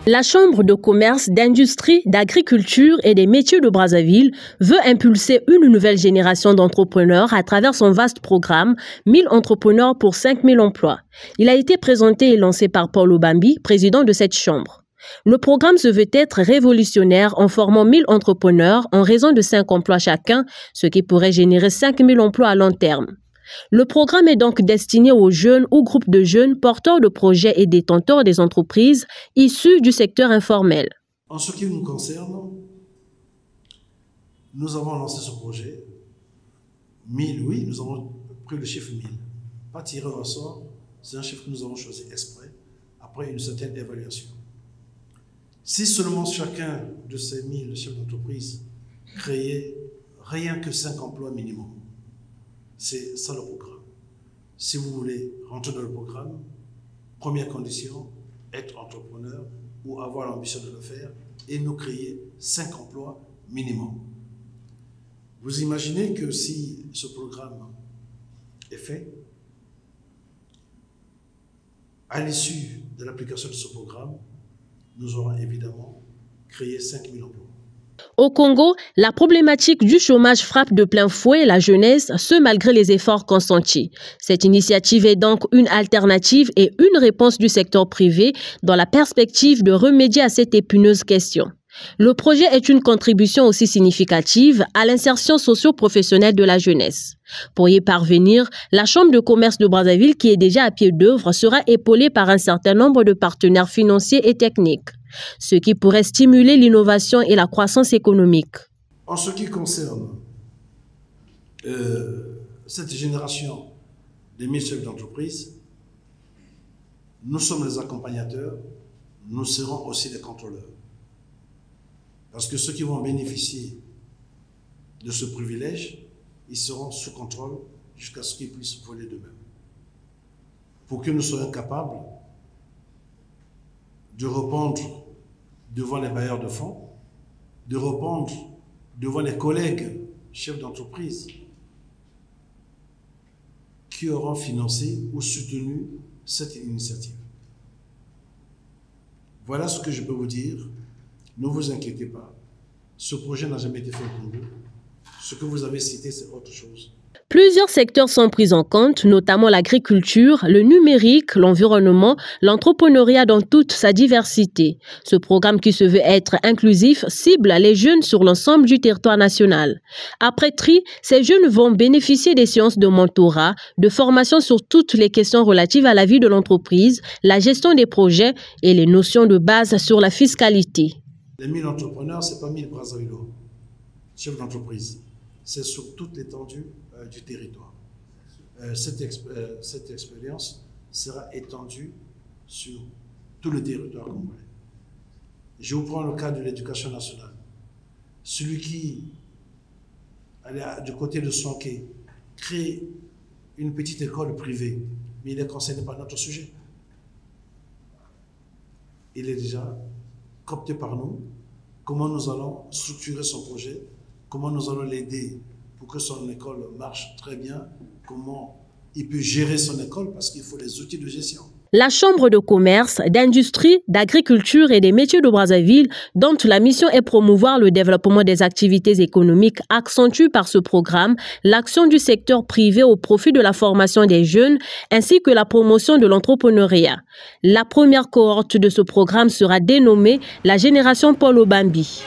La Chambre de commerce, d'industrie, d'agriculture et des métiers de Brazzaville veut impulser une nouvelle génération d'entrepreneurs à travers son vaste programme 1000 entrepreneurs pour 5000 emplois. Il a été présenté et lancé par Paul Obambi, président de cette chambre. Le programme se veut être révolutionnaire en formant 1000 entrepreneurs en raison de 5 emplois chacun, ce qui pourrait générer 5000 emplois à long terme. Le programme est donc destiné aux jeunes ou groupes de jeunes porteurs de projets et détenteurs des entreprises issus du secteur informel. En ce qui nous concerne, nous avons lancé ce projet. 1000, oui, nous avons pris le chiffre 1000. Pas tiré au sort, c'est un chiffre que nous avons choisi exprès, après une certaine évaluation. Si seulement chacun de ces 1000 chefs d'entreprise créait rien que 5 emplois minimum, c'est ça le programme. Si vous voulez rentrer dans le programme, première condition, être entrepreneur ou avoir l'ambition de le faire et nous créer 5 emplois minimum. Vous imaginez que si ce programme est fait, à l'issue de l'application de ce programme, nous aurons évidemment créé 5000 emplois. Au Congo, la problématique du chômage frappe de plein fouet la jeunesse, ce malgré les efforts consentis. Cette initiative est donc une alternative et une réponse du secteur privé dans la perspective de remédier à cette épineuse question. Le projet est une contribution aussi significative à l'insertion socio-professionnelle de la jeunesse. Pour y parvenir, la Chambre de commerce de Brazzaville, qui est déjà à pied d'œuvre, sera épaulée par un certain nombre de partenaires financiers et techniques, ce qui pourrait stimuler l'innovation et la croissance économique. En ce qui concerne cette génération des 1000 chefs d'entreprise, nous sommes les accompagnateurs, nous serons aussi les contrôleurs. Parce que ceux qui vont bénéficier de ce privilège, ils seront sous contrôle jusqu'à ce qu'ils puissent voler d'eux-mêmes. Pour que nous soyons capables de répondre devant les bailleurs de fonds, de répondre devant les collègues chefs d'entreprise qui auront financé ou soutenu cette initiative. Voilà ce que je peux vous dire. Ne vous inquiétez pas, ce projet n'a jamais été fait au Congo. Ce que vous avez cité, c'est autre chose. Plusieurs secteurs sont pris en compte, notamment l'agriculture, le numérique, l'environnement, l'entrepreneuriat dans toute sa diversité. Ce programme qui se veut être inclusif cible les jeunes sur l'ensemble du territoire national. Après tri, ces jeunes vont bénéficier des séances de mentorat, de formation sur toutes les questions relatives à la vie de l'entreprise, la gestion des projets et les notions de base sur la fiscalité. Les 1000 entrepreneurs, ce n'est pas 1000 Brazzavillois, chefs d'entreprise. C'est sur toute l'étendue du territoire. Cette expérience sera étendue sur tout le territoire congolais. Je vous prends le cas de l'éducation nationale. Celui qui, du côté de Sonké, crée une petite école privée, mais il est concerné par notre sujet. Il est déjà coopté par nous, comment nous allons structurer son projet, comment nous allons l'aider pour que son école marche très bien, comment il peut gérer son école parce qu'il faut les outils de gestion. La Chambre de commerce, d'industrie, d'agriculture et des métiers de Brazzaville, dont la mission est promouvoir le développement des activités économiques, accentue par ce programme l'action du secteur privé au profit de la formation des jeunes ainsi que la promotion de l'entrepreneuriat. La première cohorte de ce programme sera dénommée la génération Paul Obambi.